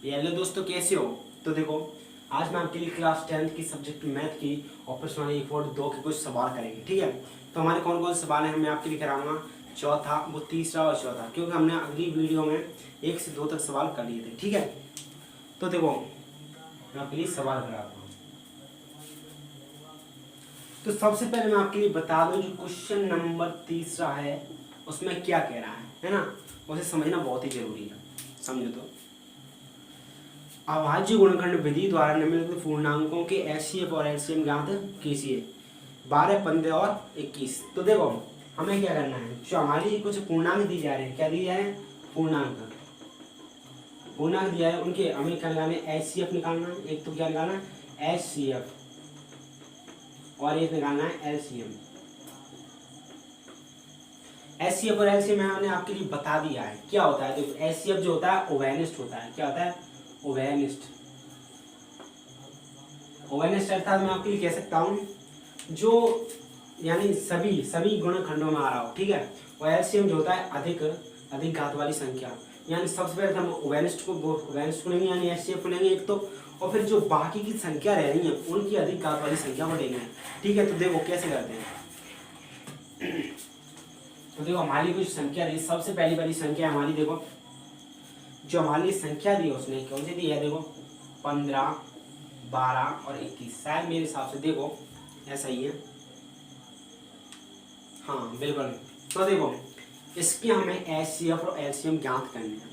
Hello दोस्तों, कैसे हो? तो देखो, आज मैं आपके लिए क्लास 10th की सब्जेक्ट मैथ की और प्रश्न नंबर 1 और 2 के कुछ सवाल करेंगे। ठीक है, तो हमारे कौन कौन से सवाल हैं मैं आपके लिए कराऊंगा। चौथा, वो तीसरा और चौथा, क्योंकि हमने अगली वीडियो में 1 से 2 तक सवाल कर लिए थे। ठीक है, तो देखो मैं आपके लिए सवाल कराता हूँ। तो सबसे पहले मैं आपके लिए बता दूं, जो क्वेश्चन नंबर तीसरा है उसमें क्या कह रहा है ना, उसे समझना बहुत ही जरूरी है। समझो तो, अभाज्य गुणनखंड विधि द्वारा निम्नलिखित पूर्णांकों के एचसीएफ और एलसीएम ज्ञात कीजिए। 12, 15 और 21। तो देखो हमें क्या करना है, जो हमारी कुछ पूर्णांक दी जा रहे हैं, क्या दी जा रहे हैं, पूर्णांक दिया है, उनके हमें क्या निकालना है, एचसीएफ निकालना है। एक तो क्या निकालना है, एचसीएफ, और एक निकालना है एलसीएम। एचसीएफ और एलसीएम मैंने आपके लिए बता दिया है क्या होता है। देखो एचसीएफ जो होता है ओवेनिस्ट होता है। क्या होता है, ओवेनिस्ट। ओवेनिस्ट अर्थात मैं आपके लिए कह सकता हूँ जो यानी सभी गुणनखंडों में आ रहा हो। ठीक है, और एलसीएम जो होता है अधिक घात वाली संख्या। यानी सबसे पहले हम ओवेनिस्ट को लेंगे, यानी एचसीएफ को लेंगे एक तो, और फिर जो बाकी की संख्या रह रही है उनकी अधिक घात वाली संख्या को लेंगे। ठीक है, तो देखो कैसे करते हैं। तो देखो हमारी कुछ संख्या दी, सबसे पहली वाली संख्या हमारी, देखो जो हमारी संख्या दी है उसने कौन सी दी है, देखो 15, 12 और 21। शायद मेरे हिसाब से देखो ऐसा ही है, हाँ बिल्कुल। तो देखो इसके हमें एचसीएफ और एलसीएम ज्ञात करने हैं।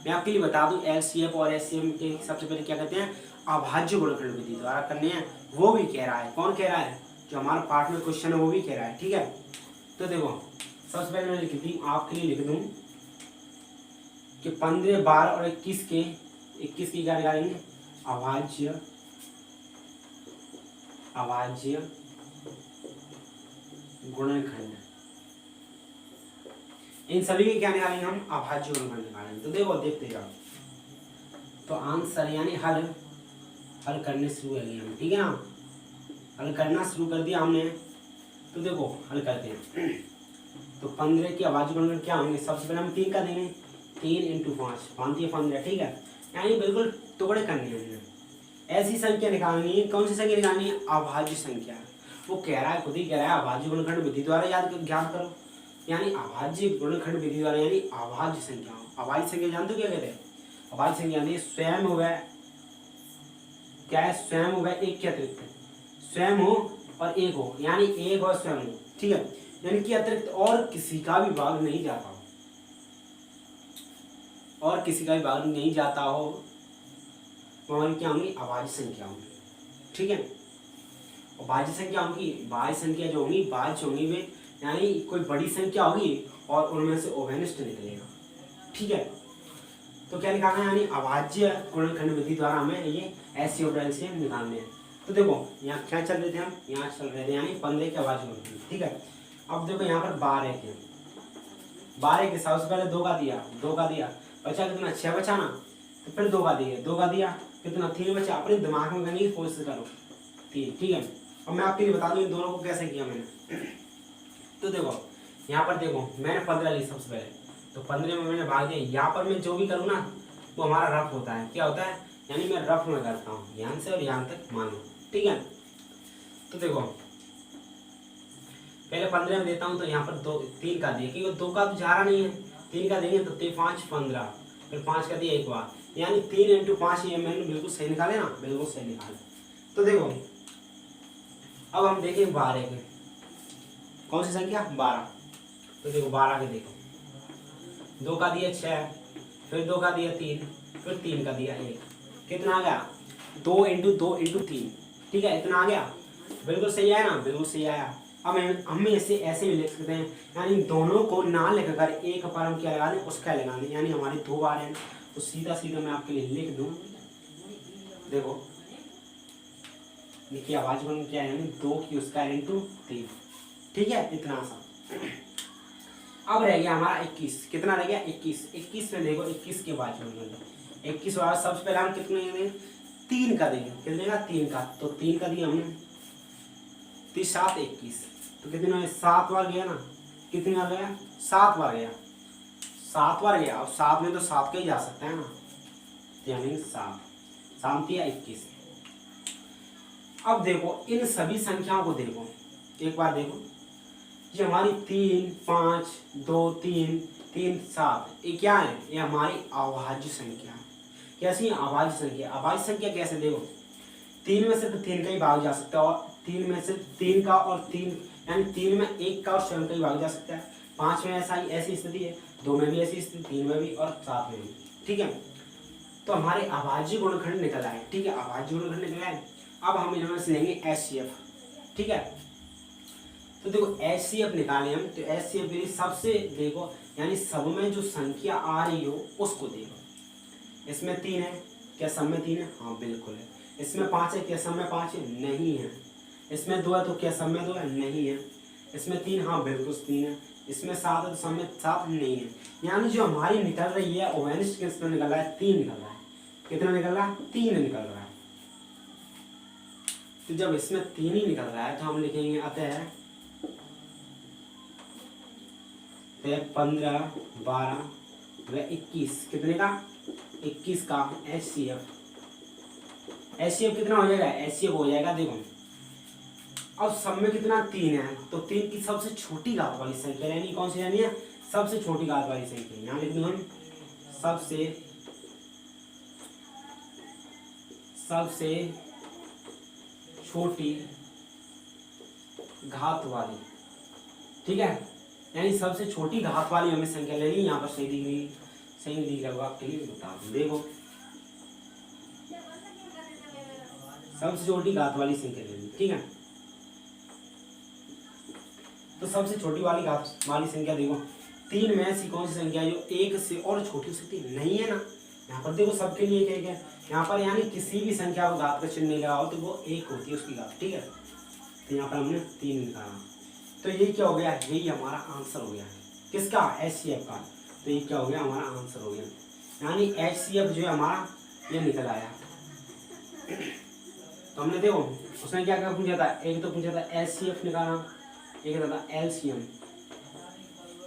मैं आपके लिए बता दूं, एलसीएफ और एलसीएम के सबसे पहले क्या कहते हैं, अभाज्य गुणनखंड विधि द्वारा करने हैं। वो भी कह रहा है, कौन कह रहा है, जो हमारा पार्ट में क्वेश्चन है वो भी कह रहा है। ठीक है, तो देखो सबसे पहले मैं लिख दी आपके लिए, लिख दूं कि 15, 12 और 21 की क्या निकालेंगे, अभाज्य गुणनखंड। इन सभी के क्या निकालेंगे हम, अभाज्य गुणनखंड निकालेंगे। तो देखो देखते जाओ, तो आंसर यानी हल करने शुरू कर दिया हम। ठीक है ना, हल करना शुरू कर दिया हमने। तो देखो हल करते हैं। तो 15 के अभाज्य गुणनखंड क्या होंगे, सबसे पहले हम 3 का देंगे, 3 × 5, 5 × 15। ठीक है, यानी बिल्कुल टुकड़े करने हैं हमने। ऐसी संख्या निकालनी है, कौन सी संख्या निकालनी है, अभाज्य संख्या। वो कह रहा है, खुद ही कह रहा है, अभाज्य गुणनखंड विधि द्वारा ज्ञात करो। यानी अभाज्य गुणनखंड विधि द्वारा, यानी अभाज्य संख्या। अभाज्य संख्या जानते हो क्या कहते हैं, अभाज्य संख्या यानी स्वयं हो गए, क्या है, स्वयं हो गए एक के अतिरिक्त, स्वयं हो और एक हो, यानी एक और स्वयं हो। ठीक है, यानी कि अतिरिक्त और किसी का भी भाग नहीं जाता हो, और किसी का भी भाग नहीं जाता हो, तो हमारी क्या होंगी, अभाज्य संख्या होंगी। ठीक है, और भाज्य संख्या होंगी, भाज्य संख्या जो होंगी, भाज्य होंगी वे, यानी कोई बड़ी संख्या होगी और उनमें से ओवेनिस्ट निकलेगा। ठीक है, तो क्या निकालना है, यानी अभाज्य गुणनखंड विधि द्वारा हमें ये एचसीएफ और एलसीएम निकालने हैं। तो देखो यहाँ क्या चल रहे थे हम, यहाँ चल रहे थे यानी 15 के अभाज्य गुणनखंड। ठीक है, अब देखो यहाँ पर 12 के सबसे पहले 2 का दिया, बचा कितना, 6 बचा ना, तो फिर 2 का दिया कितना, 3 बचा। अपने दिमाग में करने की कोशिश करो, 3। ठीक है, अब मैं आपके लिए बता दूं इन दोनों को कैसे किया मैंने। तो देखो यहाँ पर देखो मैंने 15 ली सबसे पहले, तो 15 में मैंने भाग दिया। यहाँ पर मैं जो भी करूँ ना वो हमारा रफ होता है। क्या होता है, यानी मैं रफ में करता हूँ, यहाँ से और यहाँ तक मान लो। ठीक है, तो देखो पहले 15 में देता हूँ, तो यहाँ पर 3 का दिया, क्योंकि 2 का तो जा रहा नहीं है, 3 का देंगे तो 5, 15, फिर 5 का दिया एक बार, यानी 3 × 5। ये मैंने बिल्कुल सही निकाले ना, बिल्कुल सही निकाले। तो देखो अब हम देखें 12 के, कौन सी संख्या, 12। तो देखो 12 के देखो, 2 का दिया 6, फिर 2 का दिया 3, फिर 3 का दिया 1, कितना आ गया, 2 × 2 × 3। ठीक है, इतना आ गया, बिल्कुल सही आया ना, बिल्कुल सही आया। अब हम इसे ऐसे भी लिख सकते हैं, यानी दोनों को ना लिखकर एक पर हम क्या लगा दें, उसका लगा दें, यानी हमारी 2 बार है, तो सीधा मैं आपके लिए लिख दूं। देखो देखिए अभाज्य गुणनखंड क्या है, यानी 2 की उसका × 3। ठीक है, इतना सा। अब रह गया हमारा 21, कितना रह गया, 21 में देखो 21 के अभाज्य गुणनखंड, 21 वाला सबसे पहले हम कितने देंगे, 3 का देंगे, कितने देगा, 3 का। तो 3 का दिया हमने, 3 7 21, तो कितने 7 बार गया ना, कितनी बार गया, 7 बार गया, 7 बार गया। अब 7 में तो 7 का ही जा सकता है ना, यानी 7, 7 या 21। अब देखो इन सभी संख्याओं को देखो, एक बार देखो, ये हमारी 3, 5, 2, 3, 3, 7, ये क्या है? ये हमारी अभाज्य संख्या है। कैसी है? अभाज्य संख्या। अभाज्य संख्या कैसे? देखो 3 में सिर्फ 3 का ही भाग जा सकता है, और 3 में सिर्फ 3 का और 3 यानी 3 में 1 का और 7 का ही भाग जा सकता है। 5 में ऐसा ही ऐसी स्थिति है, 2 में भी ऐसी स्थिति, 3 में भी और 7 में भी। ठीक है, तो हमारे अभाज्य गुणनखंड निकल आए। ठीक है, अभाज्य गुणनखंड निकल आए। अब हम इनमें से लेंगे HCF। ठीक है, तो देखो HCF निकाले हम, तो HCF के लिए सबसे देखो यानी सब में जो संख्या आ रही हो उसको देखो। इसमें 3 है, क्या सब में 3 है? हाँ बिल्कुल है। इसमें 5 है, क्या सब में 5 है? नहीं है। इसमें 2 है, तो क्या सब में 2 है? नहीं है। इसमें 3, हाँ बिल्कुल 3 है। इसमें 7 है, तो सब में 7 नहीं है। यानी जो हमारी निकल रही है ओवेनिस्ट कितना निकल रहा है? 3 निकल रहा है। कितना निकल रहा है? 3 निकल रहा है। तो जब इसमें 3 ही निकल रहा है तो हम लिखेंगे अतः 15, 12 व 21, कितने का? 21 का HCF। HCF कितना हो जाएगा? HCF हो जाएगा, देखो अब सब में कितना? 3 है, तो 3 की सबसे छोटी घात वाली संख्या यानी कौन सी यानी है? सबसे छोटी घात वाली संख्या। यहाँ लिख दूं हम सबसे छोटी घात वाली। ठीक है, यानी सबसे छोटी घात वाली हमें संख्या लेनी। यहाँ पर सही दी गई होगा, आपके लिए बता दूं। देखो सबसे छोटी घात वाली संख्या लेनी। ठीक है, तो सबसे छोटी वाली घात वाली संख्या देखो 3 में ऐसी कौन सी संख्या है जो 1 से और छोटी हो सकती है? नहीं है ना। यहाँ पर देखो सबके लिए एक है। यहाँ पर यानी किसी भी संख्या को घात का चिन्ह नहीं लगा हो तो वो 1 होती है उसकी घात। ठीक है, तो यहाँ पर हमने 3 निकाला। तो ये क्या हो गया? यही हमारा आंसर हो गया। किसका? HCF का। तो ये क्या हो गया? हमारा आंसर हो गया। यानी HCF जो है हमारा ये निकल आया। तो हमने देखो उसने क्या क्या पूछा था? एक तो पूछा था HCF निकालना, एक था LCM।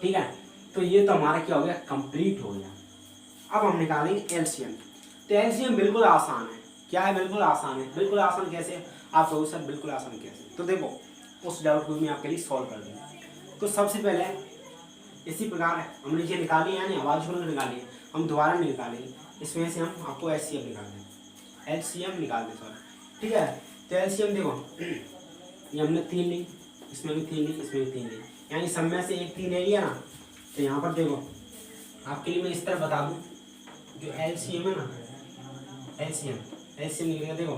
ठीक है, तो ये तो हमारा क्या हो गया? कंप्लीट हो गया। अब हम निकालेंगे LCM। तो LCM बिल्कुल आसान है। क्या है? बिल्कुल आसान है। बिल्कुल आसान कैसे? आप कहोगे सर बिल्कुल आसान कैसे? तो देखो उस डाउट को मैं आपके लिए सॉल्व कर दूंगा। तो सबसे पहले इसी प्रकार हमने ये निकाली यानी आवाज निकाली, हम दोबारा नहीं निकालेंगे। इसमें से हम आपको HCF निकाल दें, LCM निकाल दें सर। ठीक है, तो LCM देखो ये हमने 3 ली, इसमें भी 3 ली, इसमें भी 3 ली, यानी सब में से एक 3 ले लिया ना। तो यहाँ पर देखो आपके लिए मैं इस तरह बता दूँ, जो LCM है ना, LCM निकलेगा। देखो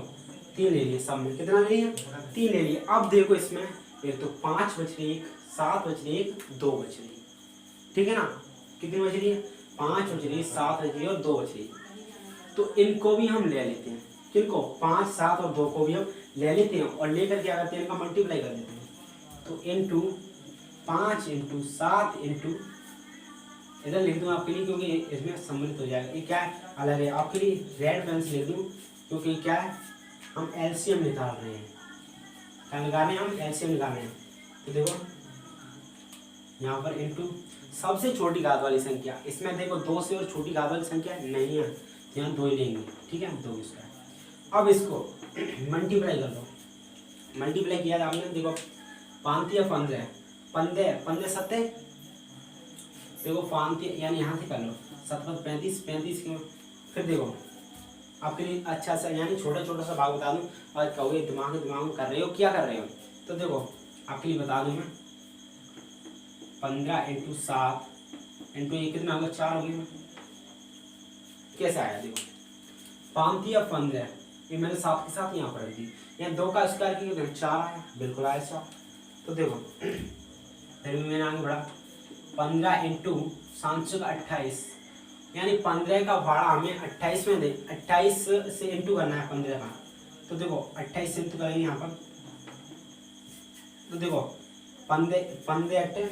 3 ले लिए, सब में कितना ले लिया? 3 ले लिए। अब देखो इसमें एक तो 5 बच रही, 7 बच रही, 2 बच रही। ठीक है ना, कितनी बच रही है? 5 बच रही, 7 बच रही और 2 बच रही। तो इनको भी हम ले लेते हैं। किनको? 5, 7 और 2 को भी हम ले लेते हैं और लेकर क्या करते हैं? इनका मल्टीप्लाई कर देते हैं। तो इंटू 5 इंटू 7 इंटू, इधर लिख दूँ आपके लिए क्योंकि इसमें सम्मिलित हो जाएगा। ये क्या है? अलग है। आपके लिए रेड पेन से लिख दूँ क्योंकि क्या है? हम LCM निकाल रहे हैं। क्या निकाल रहे हैं? हम LCM निकाल रहे हैं। तो देखो यहाँ पर इंटू सबसे छोटी घात वाली संख्या, इसमें देखो 2 से और छोटी घात वाली संख्या नहीं है, यहाँ 2 ही लेंगे। ठीक है, 2 इसका। अब इसको मल्टीप्लाई कर दो। मल्टीप्लाई किया आपने, देखो 5 या 15, 15 7, देखो 5 यानी यहाँ से कर लो 7 35, 35 क्यों? फिर देखो आपके लिए अच्छा सा यानी छोटा छोटा सा भाग बता दूं और कहोगे दिमाग में कर रहे हो, क्या कर रहे हो? तो देखो आपके लिए बता दूं मैं 15 इंटू 7 इंटू ये कितना होगा? 4 हो गया। कैसे आया? देखो 5 या 15, ये मैंने 7 के साथ यहाँ पर रख दी, यहाँ 2 का स्क्वायर किया 4 आया, बिल्कुल आया 4। तो देखो फिर भी मैंने आगे बढ़ा 15 इंटू 7 का 28, यानी 15 का भाड़ा हमें 28 में दे, 28 से इंटू करना है 15 का। तो देखो 28 से इंटू करेंगे यहाँ पर। तो देखो 15 अट्टे,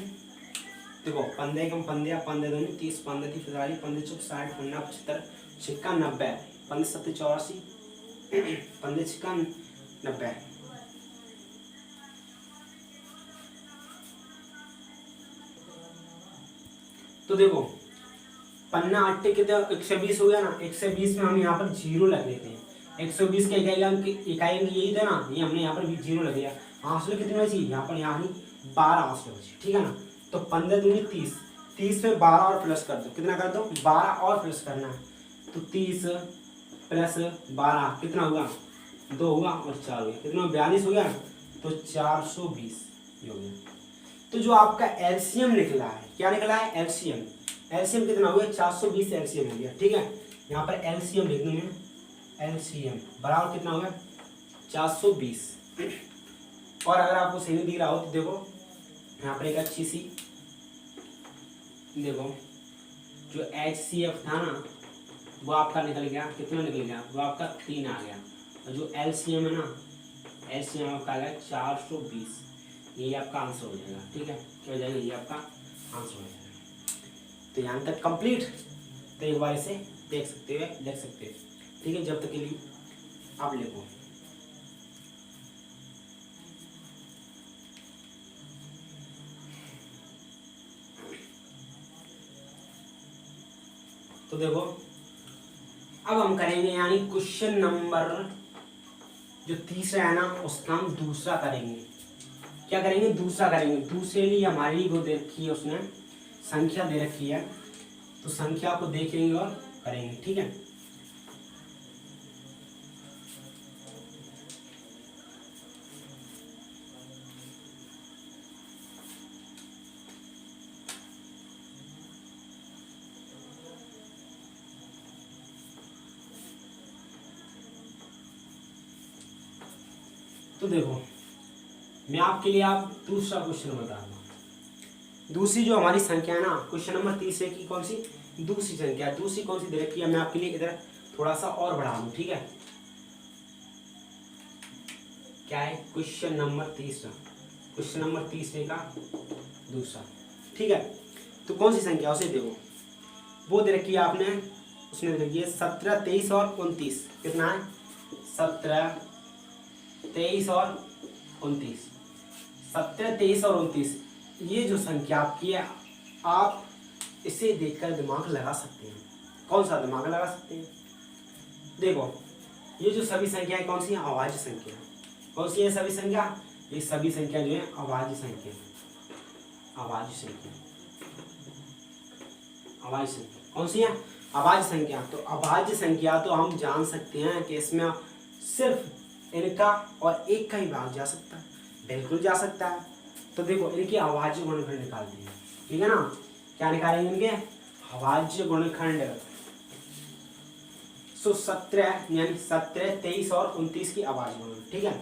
देखो 15 कम 15, 15 दूनी 30, 15 थी 40, 15 चौक 60, 15 75, 56 90, 15 7 84, 15 56 90। तो देखो पन्ना अट्टे कितने 120 हो गया ना, 120 में हम यहाँ पर जीरो लग लेते हैं। 120 के इकाई यही था ना, ये हमने यहाँ पर भी जीरो लग गया। आंसू कितने बची यहाँ पर, यहाँ 12 आंसू बची, ठीक है ना। तो 15 दूनी 30, 30 में 12 और प्लस कर दो, कितना कर दो 12 और प्लस करना है। तो 30 प्लस 12 कितना हुआ 2 हुआ और 4 हो गया, कितना 42 हो गया। तो 420 ये हो गया। तो जो आपका एलसीएम निकला है, क्या निकला है एलसीएम, एलसीएम कितना हो गया 420 एलसीएम हो गया, ठीक है। यहाँ पर एलसीएम लिख दूँ मैं, एलसीएम बराबर कितना हो गया 420। और अगर आपको सही नहीं दिख रहा हो तो देखो यहाँ पर एक अच्छी सी देखो, जो HCF था ना वो आपका निकल गया, कितना निकल गया वो आपका 3 आ गया। और जो एलसीएम है ना, एलसीएम आपका आ गया 420, ये आपका आंसर हो जाएगा, ठीक है। क्या हो जाएगा, ये आपका आंसर हो जाएगा। तो यहाँ तक कंप्लीट। तो एक बार इसे देख सकते हो, ठीक है। जब तक के लिए आप लिखो। तो देखो अब हम करेंगे यानी क्वेश्चन नंबर जो तीसरा है ना उसका हम दूसरा करेंगे। क्या करेंगे, दूसरा करेंगे। दूसरे लिए हमारे लिए वो दे रखी है, उसने संख्या दे रखी है, तो संख्या को देखेंगे और करेंगे, ठीक है। तो देखो मैं आपके लिए आप दूसरा क्वेश्चन बता दूँ। दूसरी जो हमारी संख्या है ना, क्वेश्चन नंबर 30 की कौन सी दूसरी संख्या, दूसरी कौन सी दे रखी है, मैं आपके लिए इधर थोड़ा सा और बढ़ा दूँ, ठीक है। क्या है क्वेश्चन नंबर 30, क्वेश्चन नंबर 30 का दूसरा, ठीक है। तो कौन सी संख्या उसे देखो, वो दे रखी है आपने, उसने दे रखी है 17, 23 और 29। कितना है 17, 23 और 29, 17, 23 और 29। ये जो संख्या आपकी है, आप इसे देखकर दिमाग लगा सकते हैं। कौन सा दिमाग लगा सकते हैं, देखो ये जो सभी संख्याएं कौन सी है, अभाज्य संख्या। कौन सी है सभी संख्या, ये सभी संख्या जो है अभाज्य संख्या, अभाज्य संख्या, अभाज्य संख्या कौन सी है अभाज्य संख्या। तो अभाज्य संख्या तो हम जान सकते हैं कि इसमें सिर्फ इनका और एक का ही भाग जा सकता है, बिल्कुल जा सकता है। तो देखो इनके अभाज्य गुणनखंड निकाल दिए, ठीक है ना। क्या निकालेंगे इनके अभाज्य गुणनखंड। सो 17 यानी 17, 23 और 29 की अभाज्य गुणनखंड, ठीक है।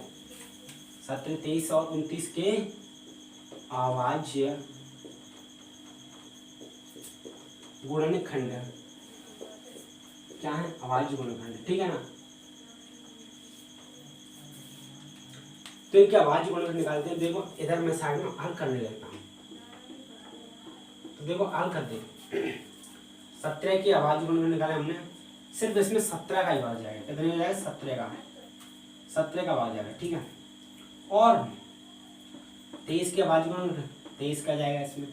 17, 23 और 29 के अभाज्य गुणनखंड क्या है, अभाज्य गुणनखंड, ठीक है ना। तो ये क्या अभाज्य गुणनखंड निकालते हैं। देखो इधर मैं साइड में हल करने लगता हूँ, तो देखो हल कर दे। 17 की अभाज्य गुणनखंड निकाले हमने, सिर्फ इसमें 17 का ही भाग जाएगा, कितने जाएगा 17 का भाग जाएगा, ठीक है। और 23 के अभाज्य गुणनखंड 23 का जाएगा, इसमें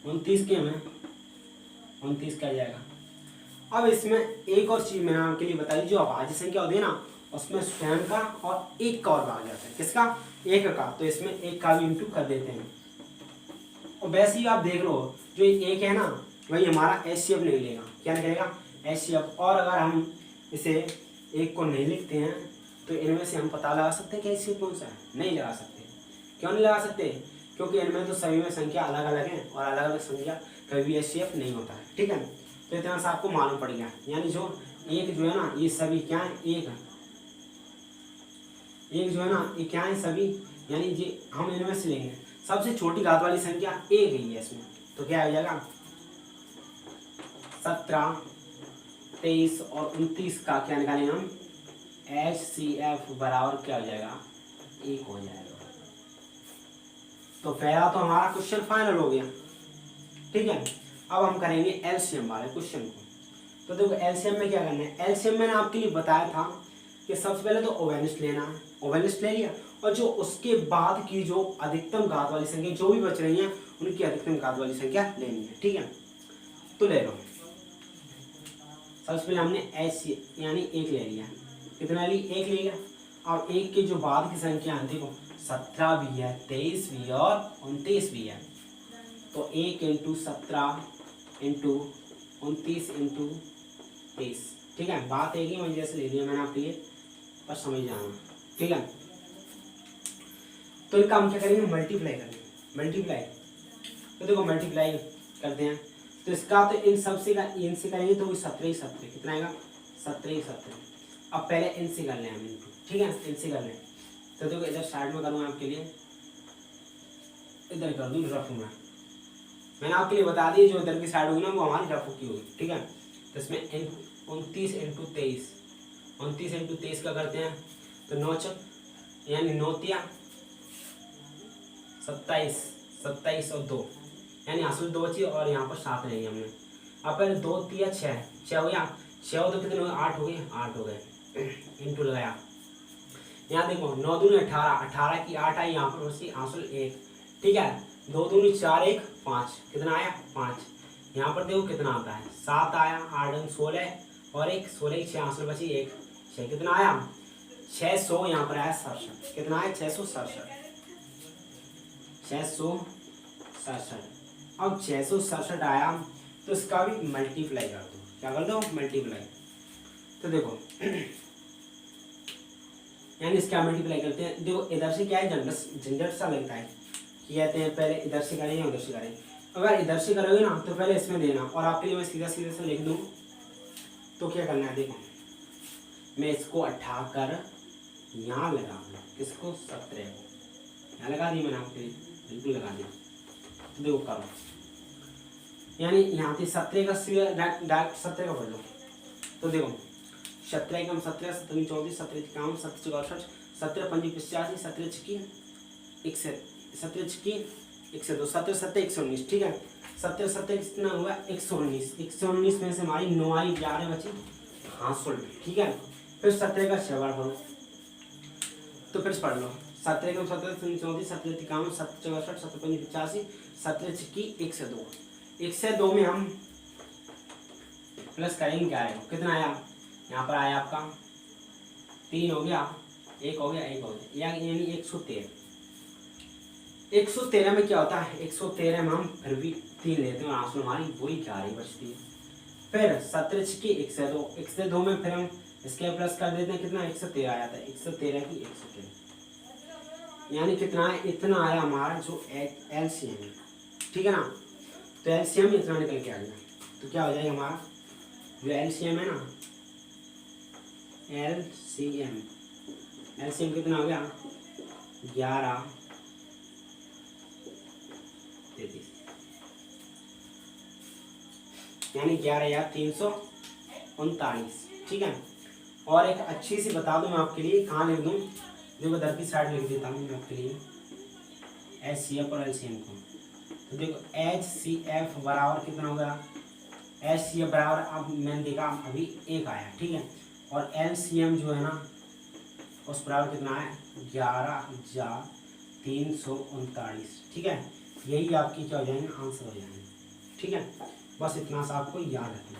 29 के में 29 का जाएगा। अब इसमें एक और चीज मैंने आपके लिए बताई, जो अभाज्य संख्या होती है ना उसमें स्वयं का और एक का और भाग जाता है, किसका एक का। तो इसमें एक का भी इंटू कर देते हैं। और वैसे ही आप देख लो, जो एक है ना वही हमारा HCF नहीं लेगा, क्या निकलेगा HCF। और अगर हम इसे एक को नहीं लिखते हैं तो इनमें से हम पता लगा सकते हैं कि HCF कौन सा है, नहीं लगा सकते। क्यों नहीं लगा सकते, क्योंकि इनमें तो सभी में संख्या अलग अलग है और अलग अलग संख्या कभी भी HCF नहीं होता है, ठीक है। तो इतना सा आपको मालूम पड़ गया। यानी जो एक जो है ना ये सभी क्या है, एक जो है ना ये क्या है सभी, यानी ये हम इनमें से लेंगे सबसे छोटी घात वाली संख्या एक ही है इसमें। तो क्या हो जाएगा 17, 23 और 29 का क्या निकालेंगे हम HCF बराबर क्या हो जाएगा 1 हो जाएगा। तो पहला तो हमारा क्वेश्चन फाइनल हो गया, ठीक है। अब हम करेंगे एलसीएम वाले क्वेश्चन को। तो देखो एलसीएम में क्या करना है, एलसीएम मैंने आपके लिए बताया था कि सबसे पहले तो ओवेनिस्ट लेना है, ओवेनिस्ट ले लिया, और जो उसके बाद की जो अधिकतम घात वाली संख्या जो भी बच रही है उनकी अधिकतम घात वाली संख्या लेनी है, ठीक है। तो ले लो सबसे पहले हमने एच यानी एक ले लिया, कितना ली, एक ले लिया। अब एक के जो बाद की संख्या है देखो 17 भी है, 23 भी है और 29 भी है, तो 1 इंटू 17 इंटू 29 इंटू 23, ठीक है। बात एक ही वजह से ले लिया मैंने आपके लिए, पर समझ जाना, ठीक है। तो इनका हम क्या करेंगे, मल्टीप्लाई करेंगे, मल्टीप्लाई। तो देखो मल्टीप्लाई करते हैं, तो इसका तो इन सबसे का इनसे करेंगे तो 17 ही 17, कितना आएगा, 17 ही 17। अब पहले इनसे कर लें हम इनको, ठीक है, इनसे कर लें। तो देखो इधर साइड में करूँगा आपके लिए, इधर कर दूँ रफ में, मैंने आपके लिए बता दी जो इधर की साइड होगी ना वो हमारी रफ की होगी, ठीक है। तो इसमें 29 इंटू 23, 29 इंटू 23 का करते हैं, तो 9 चक यानी 9 तिया 27, 27 और 2 यानी असल 2 बची और यहाँ पर 7 रहेगी हमने। अब पहले 2 तिया 6, 6 हो गया, 6 हो तो कितने हो गए, 8 हो गए, 8 हो गए, इंटू लगाया। यहाँ देखो 9 दूनी 18, 18 की 8 आई, यहाँ पर बची आंसुल 1, ठीक है। 2 दूनी 4, 1 5, कितना आया 5। यहाँ पर देखो कितना आता है 7 आया, 8 अंक 16 और 1 16 6 आंसुल बची 1 6, कितना आया 600। यहाँ पर आया 67, कितना आया 667, 667। अब 667 आया तो इसका भी मल्टीप्लाई कर दो, क्या कर दो, मल्टीप्लाई। तो देखो यानी इसका मल्टीप्लाई करते हैं, देखो इधर से क्या है, झंझट सा लगता है कि कहते हैं पहले इधर से करें या उधर से करें। अगर इधर से करोगे ना तो पहले इसमें देना, और आपके लिए मैं सीधा सीधा से लिख दूँ तो क्या करना है, देखो मैं इसको उठाकर यहाँ लगा दूँ, किसको 17 को यहाँ लगा दी मैंने आपके लिए, बिल्कुल लगा दी। तो देखो करो, यानी यहाँ पे 17 का डायरेक्ट 17 का पढ़ लो। तो देखो 17 कम 17, 17 34, 17 51, 17 64, 17 पंजी 85, 17 छक्की 61, 17 छक्की 102, 17 7 119, ठीक है। 17 7 कितना हुआ 119, 119 में से हमारी 9 आई, 11 बची, हाँ 16, ठीक है। फिर 17 का 6 बार पढ़ो, तो फिर पढ़ लो 17 कम 17, 34, 17 51, 17 64, 17 पंजी 85, 17 छक्की 102, 102 में हम प्लस करेंगे क्या आएगा, कितना आया, यहाँ पर आया आपका 3 हो गया, 1 हो गया, 1 हो गया, यानी 113। 113 में क्या होता है, 113 में हम फिर भी 3 लेते हैं, आंसू हमारी वही 11 बचती है। फिर 17 छक्की 102, 102 में फिर हम इसके प्लस कर देते हैं, कितना 113 आया था, 113 की 113, यानी कितना है, इतना आया हमारा जो एलसीएम है, ठीक है ना। तो एलसीएम इतना निकल के आ गया, तो क्या हो जाएगा हमारा जो एलसीएम है ना, एलसीएम कितना हो गया 11 33, यानी 11,339, ठीक है। और एक अच्छी सी बता दूं मैं आपके लिए, कहाँ लिख दूं, देखो इधर की साइड लिख देता हूँ मैं आपके लिए HCF और LCM को। तो देखो HCF बराबर कितना होगा, HCF बराबर, अब मैंने देखा अभी 1 आया, ठीक है। और LCM जो है ना उस बराबर कितना है 11,339, ठीक है। यही आपकी क्या हो जाएंगे, आंसर हो जाएंगे, ठीक है। बस इतना सा आपको याद रखना।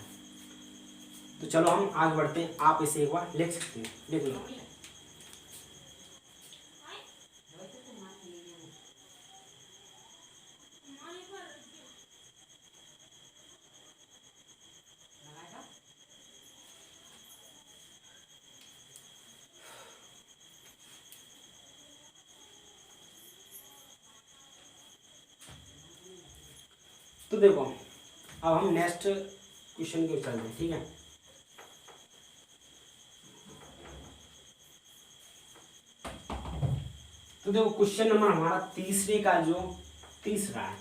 तो चलो हम आगे बढ़ते हैं, आप इसे एक बार लिख सकते हैं, लिख लो। तो देखो अब हम नेक्स्ट क्वेश्चन की ओर चलते हैं, ठीक है। तो देखो क्वेश्चन नंबर हमारा तीसरे का जो तीसरा है,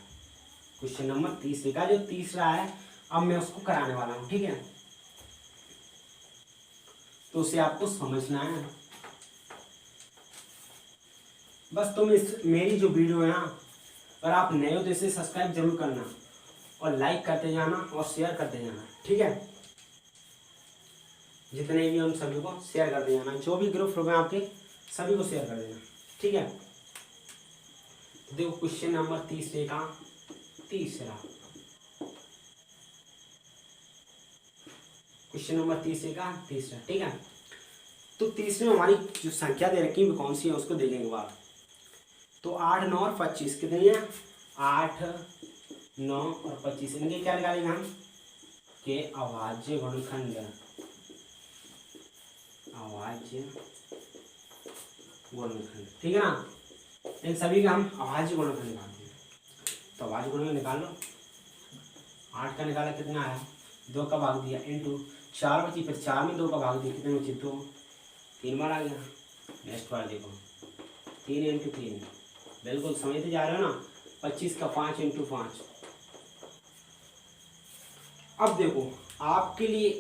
क्वेश्चन नंबर तीसरे का जो तीसरा है, अब मैं उसको कराने वाला हूं, ठीक है। तो उसे आपको समझना है, बस तुम इस मेरी जो वीडियो है ना, अगर आप नए हो तो इसे सब्सक्राइब जरूर करना और लाइक करते जाना और शेयर करते जाना, ठीक है। जितने भी उन सभी को शेयर करते जाना, जो भी ग्रुप होगा आपके सभी को शेयर कर देना, ठीक है। तो देखो क्वेश्चन नंबर तीसरे का तीसरा क्वेश्चन नंबर 30 का तीसरा, ठीक है। तो तीसरे में हमारी जो संख्या दे रखी है कौन सी है उसको देखेंगे बाद। तो 8, 9 और 25 कितनी है? 8, 9 और 25, इनके क्या निकालेंगे हम के अभाज्य गुणनखंड, अभाज्य गुणनखंड, ठीक है ना। इन सभी का हम अभाज्य गुणनखंड निकालते हैं। तो अभाज्य गुणनखंड निकाल लो। 8 का निकाला कितना आया? 2 का भाग दिया इंटू 4 बची, फिर 4 में 2 का भाग दिया, कितने बची? 2, 3 बार आ गया। नेक्स्ट बार देखो 3 इंटू 3, बिल्कुल समझते जा रहे हो ना। 25 का 5 इंटू 5। अब देखो आपके लिए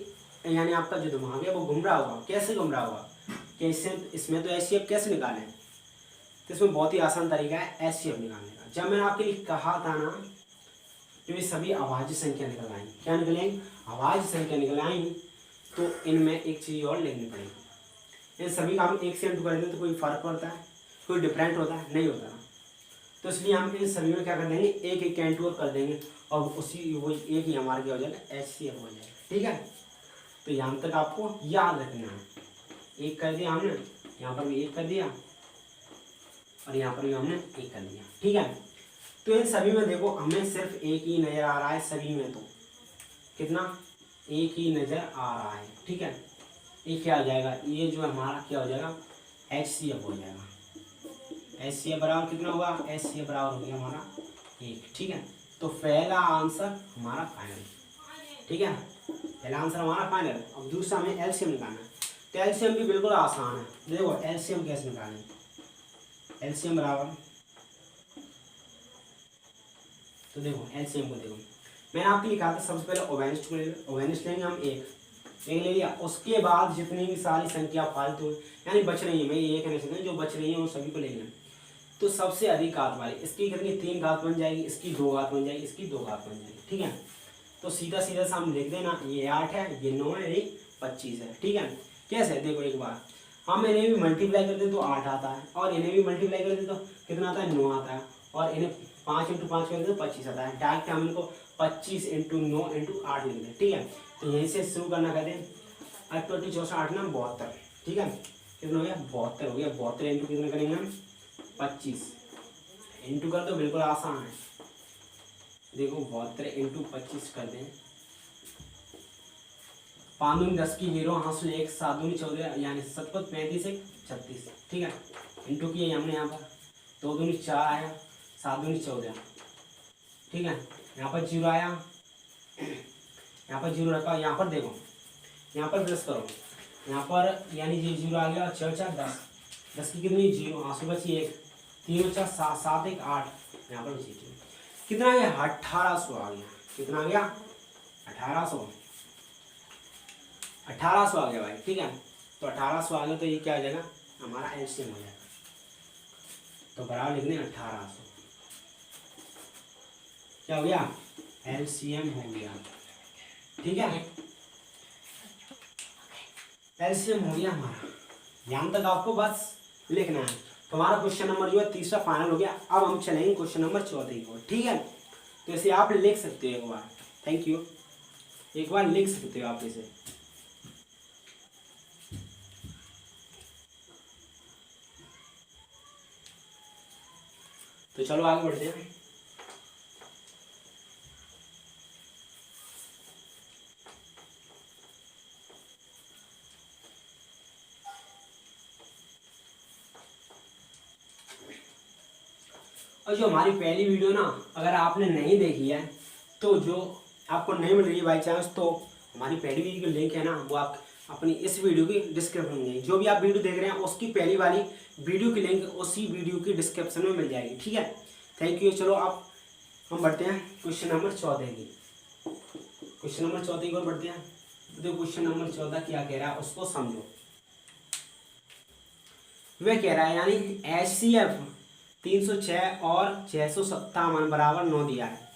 यानी आपका जो दिमाग है वो घूम रहा होगा। कैसे घूम रहा होगा? कैसे? इसमें तो एचसीएफ कैसे निकालें? तो इसमें बहुत ही आसान तरीका है एचसीएफ निकालने का। जब मैंने आपके लिए कहा था ना कि ये सभी अभाज्य संख्या निकल आएंगी, क्या निकल आएंगी? अभाज्य संख्या निकल आएंगी। तो इनमें एक चीज़ और लिखनी पड़ेगी। इन सभी का हम एक से इंटू कर दें तो कोई फर्क पड़ता है? कोई डिफरेंट होता है? नहीं होता ना। तो इसलिए हम इन सभी में क्या कर देंगे? एक एक का इंटू और कर देंगे और उसी वो एक ही हमारा क्या हो जाएगा? एचसीएफ हो जाएगा, ठीक है। तो यहाँ तक आपको याद रखना है। एक कर दिया हमने, यहाँ पर भी एक कर दिया और यहाँ पर भी हमने एक कर दिया, ठीक है। तो इन सभी में देखो हमें सिर्फ एक ही नजर आ रहा है सभी में। तो कितना? एक ही नजर आ रहा है, ठीक है। ये क्या हो जाएगा? ये जो हमारा क्या हो जाएगा? एचसीएफ हो जाएगा। एचसीएफ बराबर कितना होगा? एचसीएफ बराबर हो गया हमारा 1, ठीक है। तो पहला आंसर हमारा फाइनल, ठीक है। पहला आंसर हमारा फाइनल। अब दूसरा हमें एलसीएम निकालना है। तो एलसीएम भी बिल्कुल आसान है। देखो एलसीएम कैसे निकालें? एलसीएम बराबर, तो देखो एलसीएम को देखो मैंने आपके लिए कहा था सबसे पहले ओवेनिस्ट लेंगे हम, एक ले लिया। उसके बाद जितनी भी सारी संख्या फालतू यानी बच रही है, मैं ये कहना चाहता हूँ जो बच रही है वो सभी को ले लेना। तो सबसे अधिक घात वाली इसकी कितनी? 3 घात बन जाएगी, इसकी 2 घात बन जाएगी, इसकी 2 घात बन जाएगी, ठीक है। तो सीधा सीधा सा हम लिख देना, ये 8 है, ये 9 है, ये 25 है, ठीक है। कैसे? देखो एक बार हम इन्हें भी मल्टीप्लाई कर दें तो 8 आता है, और इन्हें भी मल्टीप्लाई कर दें तो कितना आता है? 9 आता है, और इन्हें 5 इंटू 5 कर दें तो 25 आता है। डायरेक्ट हम इनको 25 इंटू 9 इंटू 8 लिख दें, ठीक है। तो यहीं से शुरू करना कर दें। 8 24 64 8 9 72, ठीक है। कितना हो गया? 72 हो गया। 72 इंटू कितना करेंगे हम? 25 इंटू कर दो, बिल्कुल आसान है। देखो 72 इंटू 25 कर दें। 5 दूनी 10 की 0, हाँसू 1, 7 दूनी 14 यानी 7 35 1 36, ठीक है। इंटू किया हमने यहाँ पर, 2 दूनी 4 आया, 7 दूनी 14, ठीक है। यहाँ पर 0 आया, यहाँ पर 0 रखा। यहाँ पर देखो, यहाँ पर प्लस करो, यहाँ पर यानी ये 0 आ गया। 4 4 10, 10 की कितनी? 0, हाँसू बची 1, 3 4 7 7 1 8, यहाँ पर बची 0। कितना आ गया? 1800 आ गया। कितना आ गया? 1800 आ गया भाई, ठीक है। तो 1800 आ गया। तो ये क्या हो जाएगा? हमारा एलसीएम हो जाएगा। तो बराबर लिख दें 1800, क्या हो गया? एलसीएम हो गया, ठीक है। एलसीएम हो गया हमारा। यहाँ तक आपको बस लिखना है। तो हमारा क्वेश्चन नंबर जो है तीसरा फाइनल हो गया। अब हम चलेंगे क्वेश्चन नंबर 14 को, ठीक है। तो इसे आप लिख सकते हो एक बार, थैंक यू, एक बार लिख सकते हो आप इसे। तो चलो आगे बढ़ते हैं। और जो हमारी पहली वीडियो ना अगर आपने नहीं देखी है तो जो आपको नहीं मिल रही है बाई चांस, तो हमारी पहली वीडियो की लिंक है ना वो आप अपनी इस वीडियो की डिस्क्रिप्शन में, जो भी आप वीडियो देख रहे हैं उसकी पहली वाली वीडियो की लिंक उसी वीडियो की डिस्क्रिप्शन में मिल जाएगी, ठीक है। Thank you. चलो अब हम बढ़ते हैं क्वेश्चन नंबर 14 की। क्वेश्चन नंबर 14 की ओर बढ़ते हैं। तो क्वेश्चन नंबर 14 क्या कह रहा है उसको समझो। वह कह रहा है यानी HCF 306 और 657 बराबर 9 दिया है।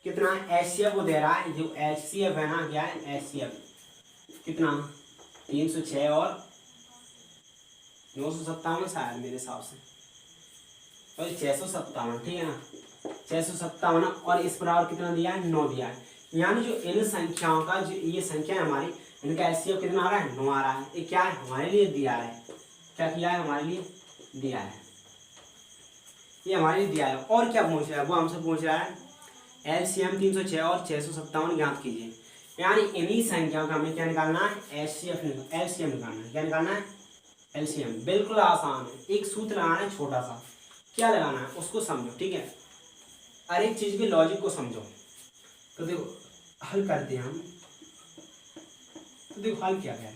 कितना HCF वो दे रहा है? जो HCF है ना, क्या है HCF कितना? 306 और 957 शायद मेरे हिसाब से, और 657, ठीक है ना। 657 और इस बराबर कितना दिया है? 9 दिया है। यानी जो इन संख्याओं का जो ये संख्या है हमारी इनका एचसीएफ कितना आ रहा है, 9 आ रहा है। ये क्या है, हमारे लिए दिया है, क्या किया है, हमारे लिए दिया है, ये हमारे लिए दिया है। और क्या पूछ रहा है, वो हमसे पूछ रहा है एलसीएम 306 और 657 ज्ञात कीजिए। यानी इन्हीं संख्याओं का हमें क्या निकालना है, एलसीएम निकालना है। क्या निकालना है, एलसीएम। बिल्कुल आसान है, एक सूत्र लगाना है छोटा सा, क्या लगाना है उसको समझो, ठीक है। हर एक चीज के लॉजिक को समझो। तो देखो हल करते हैं हम, तो देखो हल क्या है।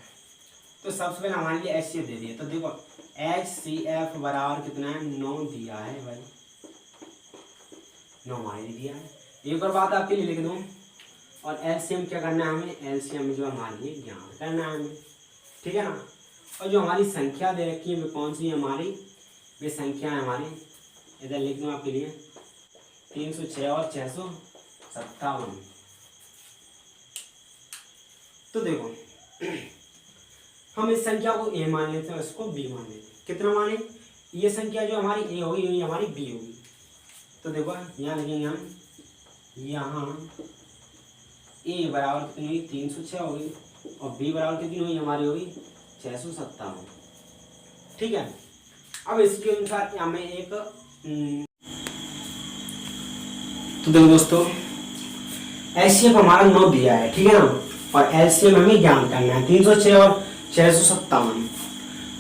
तो सबसे पहले हमारे लिए एचसीएफ दे दिए, तो देखो HCF बराबर कितना है, 9 दिया है भाई, 9 हमारे लिए दिया है। एक और बात आपके लिए लिख दूं, और एलसीएम क्या करना है हमें, एलसीएम जो हमारे लिए ज्ञात करना है हमें, ठीक है ना। और जो हमारी संख्या दे रखी है वो कौन सी है हमारी, वे संख्या है हमारी, इधर लिख दूँ आपके लिए 306 और 657। तो देखो हम इस संख्या को ए मान लेते हैं, इसको बी मान लेते हैं। कितना माने, ये संख्या जो हमारी ए होगी ये हमारी बी होगी। तो देखो यहाँ लिखेंगे हम, यहाँ ए बराबर कितनी हुई, 306 होगी, और बी बराबर कितनी हुई हमारी होगी 657, ठीक है। अब इसके अनुसार हमें एक तो देखो दोस्तों एचसीएफ हमारा 9 दिया है, ठीक है ना, और एलसीएम हमें ज्ञात करना है 306 और 657।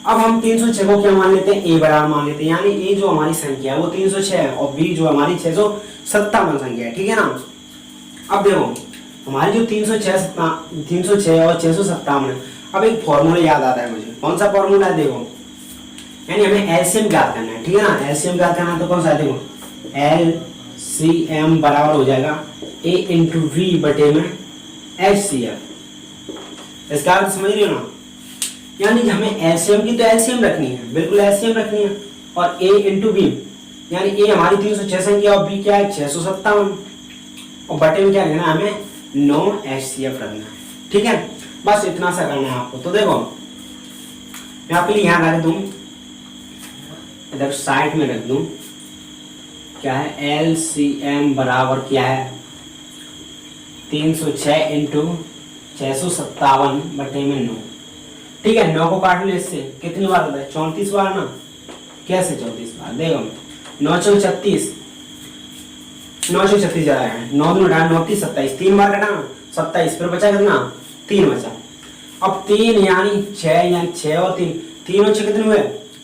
अब हम 306 को क्या मान लेते हैं, ए बराबर मान लेते हैं, यानी ए जो हमारी संख्या है वो 306 है और बी जो हमारी 657 संख्या है, ठीक है ना। अब देखो हमारी जो 306 और 657 है, अब एक फॉर्मूला याद आता है मुझे, कौन सा फॉर्मूला है, देखो यानी हमें एलसीएम ज्ञात करना है, ठीक है ना। एलसीएम ज्ञात करना है तो कौन सा है, देखो एलसीएम बराबर हो जाएगा ए इंटू वी बटे में एचसीएफ। इसका अर्थ समझ रहे हो ना, यानी हमें एलसीएम की तो एलसीएम रखनी है, बिल्कुल एलसीएम रखनी है, और ए इंटू बी, यानी ए हमारी 306 संख्या और बी क्या है 657, और बटे में क्या लिखना है हमें 9 एचसीएफ रखना है, ठीक है। बस इतना सा करना है आपको। तो देखो मैं आपके लिए यहाँ रख दूं, इधर साइड में रख दूं, क्या है एलसीएम बराबर क्या है 306 इंटू 657 बटे में 9, ठीक है। 9 को काट लो, इससे कितनी बार होता है 34 बार ना, कैसे 34 बार, देखो 9 चौक 36, 9 चौक 36 जा रहा है, 9 दूनी 29 27, 3 बार कटा 27, फिर बचा कितना 3 बचा। अब 3 यानी 6, यानी 6 और 3 और 6 कितने हुए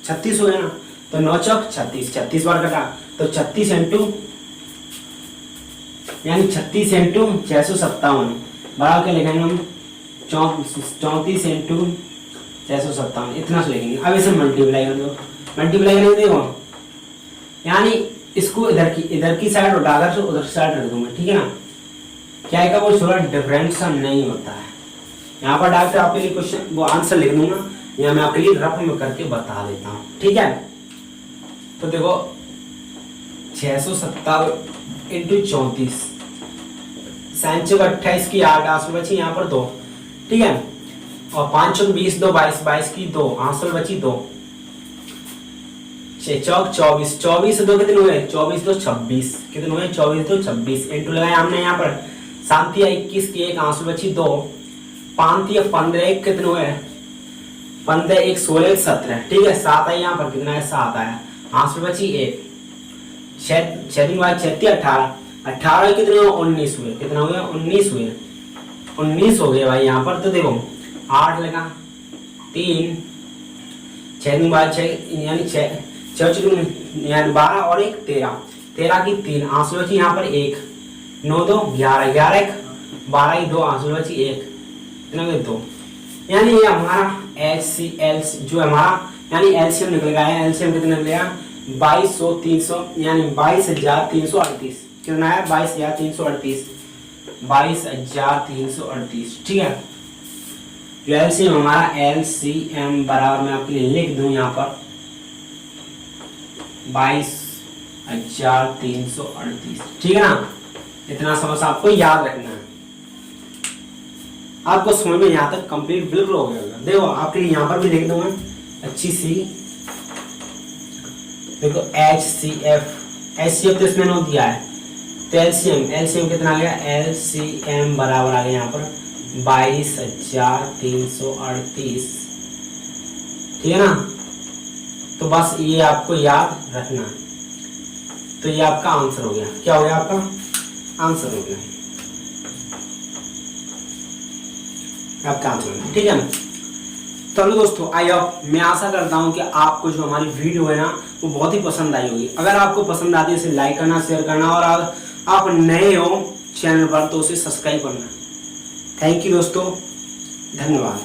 36 हुए ना, तो 9 चौक 36, 36 बार कटा, तो 36 इंटू यानी 36 इंटू 657 बराबर क्या लिखेंगे हम 34 इंटू 657, इतना से लिखेंगे। अब इसे मल्टीप्लाई कर दो, मल्टीप्लाई करेंगे, देखो यानी इसको इधर की साइड उठाकर तो उधर साइड रख दूंगा, ठीक है ना। क्या है का वो थोड़ा डिफरेंस नहीं होता है, यहाँ पर डालकर आपके लिए क्वेश्चन वो आंसर लिख दूंगा, या मैं आपके लिए रफ में करके बता देता हूँ, ठीक है। तो देखो 657 इंटू 34, 28 की 8 आंसर बची यहाँ पर 2, ठीक है, और 5 चौक 20 2 22, 22 की 2 आंसर बची 2, 6 चौक 24, 24 से 2 कितने हुए 24 2 26, कितने हुए 24 2 26, इंटू लगाया हमने यहाँ पर 7 या 21 की 1 आंसर बची 2, 5 या 15 1 कितने हुए 15 1 16 1 17, ठीक है। 7 आया यहाँ पर कितना है 7 आया, आंसर बची 1, 6 दिन बाद 36 18, 18 कितने हुए 19 हुए, कितना हुए 19 हुए, 19 हो गए भाई यहाँ पर। तो देखो 8 लगा 3, 6 दिन बाद 6 यानी 6 यानी 12 और 1 13, 13 की 3 आंसर बची यहाँ पर 1, 9 2 11, 11 1 12 की 2 आंसर बची 1, कितना 2, यानी ये हमारा HCl जो हमारा यानी एलसीएम निकल गया है। एलसीएम कितना निकलेगा 2200 300 यानी 22338, कितना है 22338, 22338, ठीक है। जो एलसीएम हमारा एलसीएम बराबर मैं आपके लिए लिख दूं यहाँ पर 22338, ठीक है ना। इतना समझ आपको याद रखना है, आपको समझ में यहाँ तक कंप्लीट बिल्कुल हो गया। देखो आपके लिए यहाँ पर भी लिख दूंगा अच्छी सी, देखो HCF तो इसमें 9 दिया है, तो एलसीएम कितना आ गया एलसीएम बराबर आ गया यहाँ पर 22,338, ठीक है ना। तो बस ये आपको याद रखना है। तो ये आपका आंसर हो गया। क्या हो गया? आपका आंसर हो गया, आपका आंसर हो गया, ठीक है। चलो दोस्तों, आई होप, मैं आशा करता हूँ कि आपको जो हमारी वीडियो है ना वो बहुत ही पसंद आई होगी। अगर आपको पसंद आती है इसे लाइक करना, शेयर करना, और अगर आप नए हो चैनल पर तो उसे सब्सक्राइब करना। थैंक यू दोस्तों, धन्यवाद।